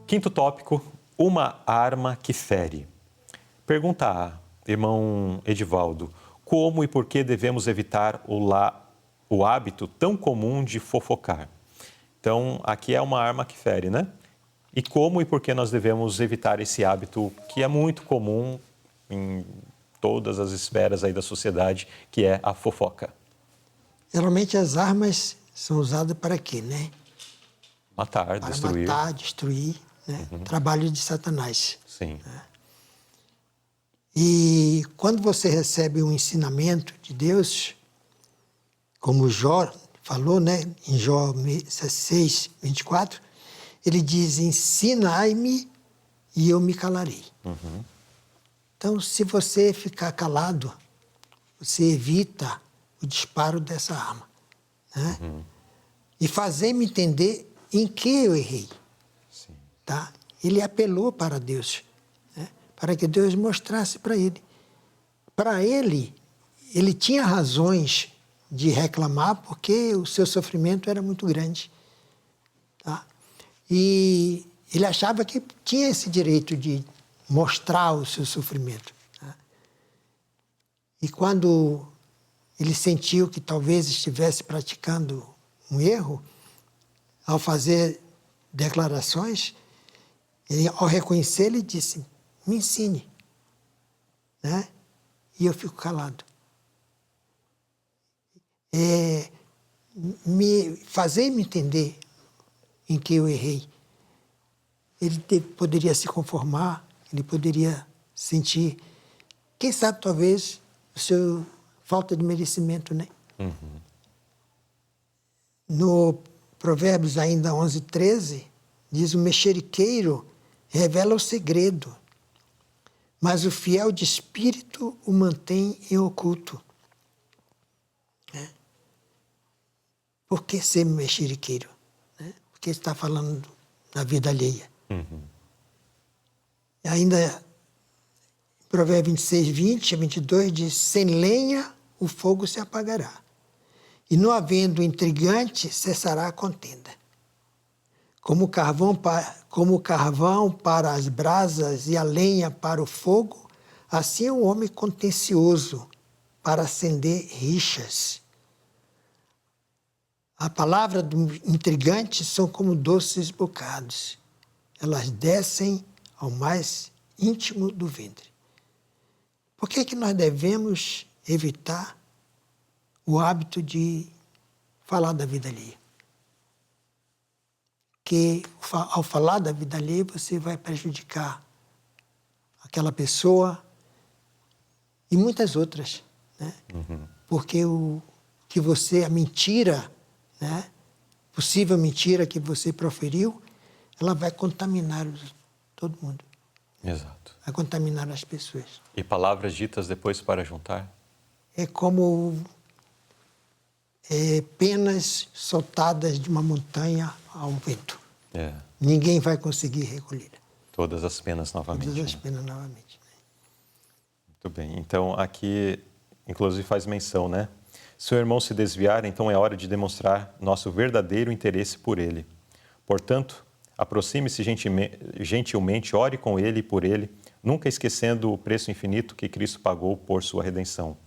Quinto tópico, uma arma que fere. Pergunta A, irmão Edivaldo, como e por que devemos evitar o hábito tão comum de fofocar? Então, aqui é uma arma que fere, né? E como e por que nós devemos evitar esse hábito que é muito comum em todas as esferas aí da sociedade, que é a fofoca? Geralmente as armas são usadas para quê, né? Matar, Para destruir. matar, destruir, né? Trabalho de Satanás. Sim. E quando você recebe um ensinamento de Deus, como Jó falou, né? Em Jó 6, 24, ele diz, ensinai-me e eu me calarei. Então, se você ficar calado, você evita o disparo dessa arma, né? E fazer-me entender em que eu errei. Sim. Tá? Ele apelou para Deus, né? Para que Deus mostrasse para ele. Para ele, ele tinha razões de reclamar porque o seu sofrimento era muito grande. Tá? E ele achava que tinha esse direito de mostrar o seu sofrimento. Tá? E quando ele sentiu que talvez estivesse praticando um erro, ao fazer declarações, ele, ao reconhecer, ele disse, me ensine. Né? E eu fico calado. Fazer-me entender em que eu errei. Ele poderia se conformar, ele poderia sentir, quem sabe talvez, o seu falta de merecimento, né? No Provérbios ainda 11, 13, diz, o mexeriqueiro revela o segredo, mas o fiel de espírito o mantém em oculto. Né? Por que ser mexeriqueiro? Né? Porque está falando da vida alheia. E ainda, Provérbios 26, 20 a 22, diz, sem lenha o fogo se apagará, e não havendo intrigante cessará a contenda. Como o carvão para as brasas e a lenha para o fogo, assim é o homem contencioso para acender rixas. A palavra do intrigante são como doces bocados. Elas descem ao mais íntimo do ventre. Por que nós devemos evitar o hábito de falar da vida alheia? Que ao falar da vida alheia, você vai prejudicar aquela pessoa e muitas outras, né? Porque a mentira, né? Possível mentira que você proferiu, ela vai contaminar todo mundo. Exato. Vai contaminar as pessoas. E palavras ditas depois para juntar? É como penas soltadas de uma montanha ao vento. Ninguém vai conseguir recolher. Todas as penas novamente. Todas as penas novamente. Né? Muito bem. Então, aqui, inclusive, faz menção, né? Se o irmão se desviar, então é hora de demonstrar nosso verdadeiro interesse por ele. Portanto, aproxime-se gentilmente, ore com ele e por ele, nunca esquecendo o preço infinito que Cristo pagou por sua redenção.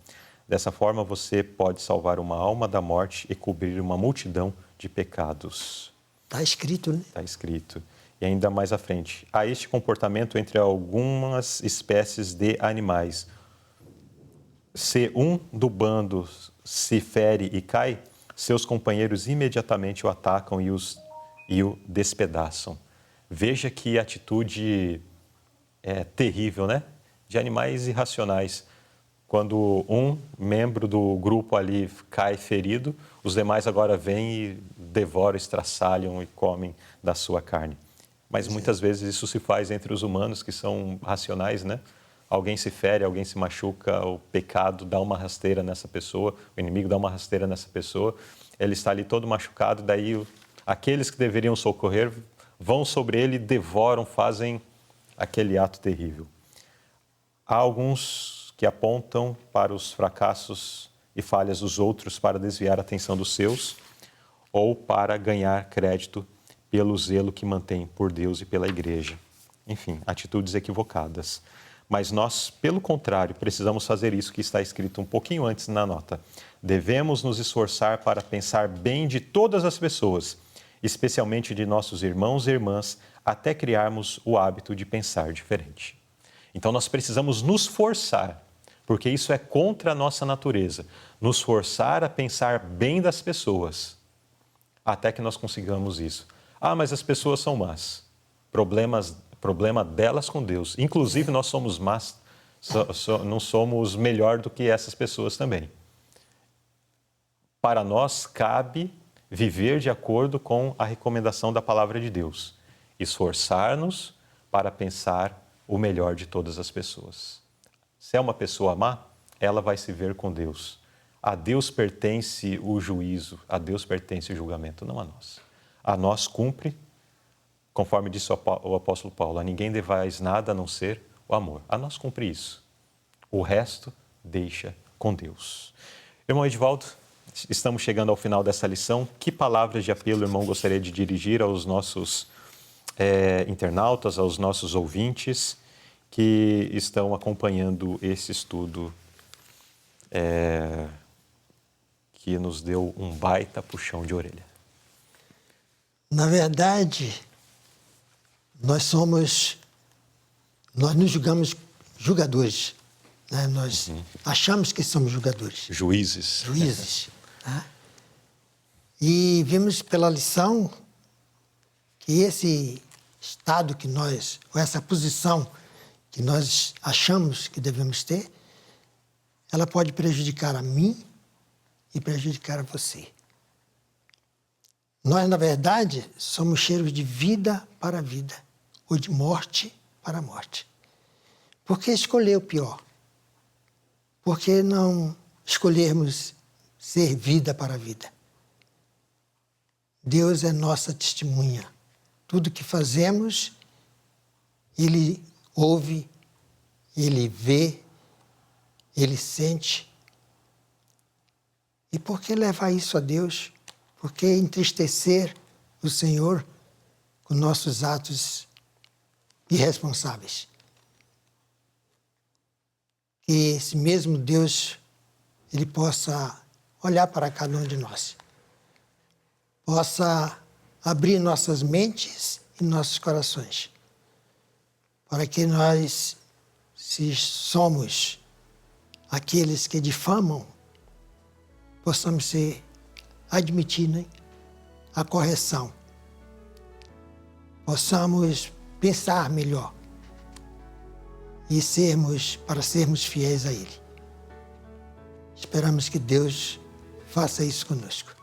Dessa forma, você pode salvar uma alma da morte e cobrir uma multidão de pecados. Está escrito, né? Está escrito. E ainda mais à frente. Há este comportamento entre algumas espécies de animais. Se um do bando se fere e cai, seus companheiros imediatamente o atacam e o despedaçam. Veja que atitude terrível, né? De animais irracionais. Quando um membro do grupo ali cai ferido, os demais agora vêm e devoram, estraçalham e comem da sua carne. Mas muitas vezes isso se faz entre os humanos que são racionais, né? Alguém se fere, alguém se machuca, o pecado dá uma rasteira nessa pessoa, o inimigo dá uma rasteira nessa pessoa, ele está ali todo machucado, daí aqueles que deveriam socorrer vão sobre ele, devoram, fazem aquele ato terrível. Há alguns que apontam para os fracassos e falhas dos outros para desviar a atenção dos seus ou para ganhar crédito pelo zelo que mantém por Deus e pela igreja. Enfim, atitudes equivocadas. Mas nós, pelo contrário, precisamos fazer isso que está escrito um pouquinho antes na nota. Devemos nos esforçar para pensar bem de todas as pessoas, especialmente de nossos irmãos e irmãs, até criarmos o hábito de pensar diferente. Então nós precisamos nos forçar, porque isso é contra a nossa natureza, nos forçar a pensar bem das pessoas, até que nós consigamos isso. Ah, mas as pessoas são más. Problema delas com Deus. Inclusive, nós somos más, não somos melhor do que essas pessoas também. Para nós, cabe viver de acordo com a recomendação da palavra de Deus. Esforçar-nos para pensar o melhor de todas as pessoas. Se é uma pessoa má, ela vai se ver com Deus. A Deus pertence o juízo, a Deus pertence o julgamento, não a nós. A nós cumpre, conforme disse o apóstolo Paulo, a ninguém devais nada a não ser o amor. A nós cumpre isso. O resto deixa com Deus. Irmão Edivaldo, estamos chegando ao final dessa lição. Que palavras de apelo, irmão, gostaria de dirigir aos nossos internautas, aos nossos ouvintes que estão acompanhando esse estudo que nos deu um baita puxão de orelha? Na verdade, nós nos julgamos julgadores, né? Nós achamos que somos julgadores. Juízes. Né? E vimos pela lição que esse estado que nós, ou essa posição que nós achamos que devemos ter, ela pode prejudicar a mim e prejudicar a você. Nós, na verdade, somos cheiros de vida para a vida, ou de morte para a morte. Por que escolher o pior? Por que não escolhermos ser vida para a vida? Deus é nossa testemunha. Tudo que fazemos, Ele ouve, Ele vê, Ele sente. E por que levar isso a Deus? Por que entristecer o Senhor com nossos atos irresponsáveis? Que esse mesmo Deus, Ele possa olhar para cada um de nós. Possa abrir nossas mentes e nossos corações. Para que nós, se somos aqueles que difamam, possamos admitir, né, a correção. Possamos pensar melhor e para sermos fiéis a Ele. Esperamos que Deus faça isso conosco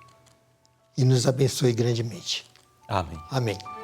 e nos abençoe grandemente. Amém. Amém.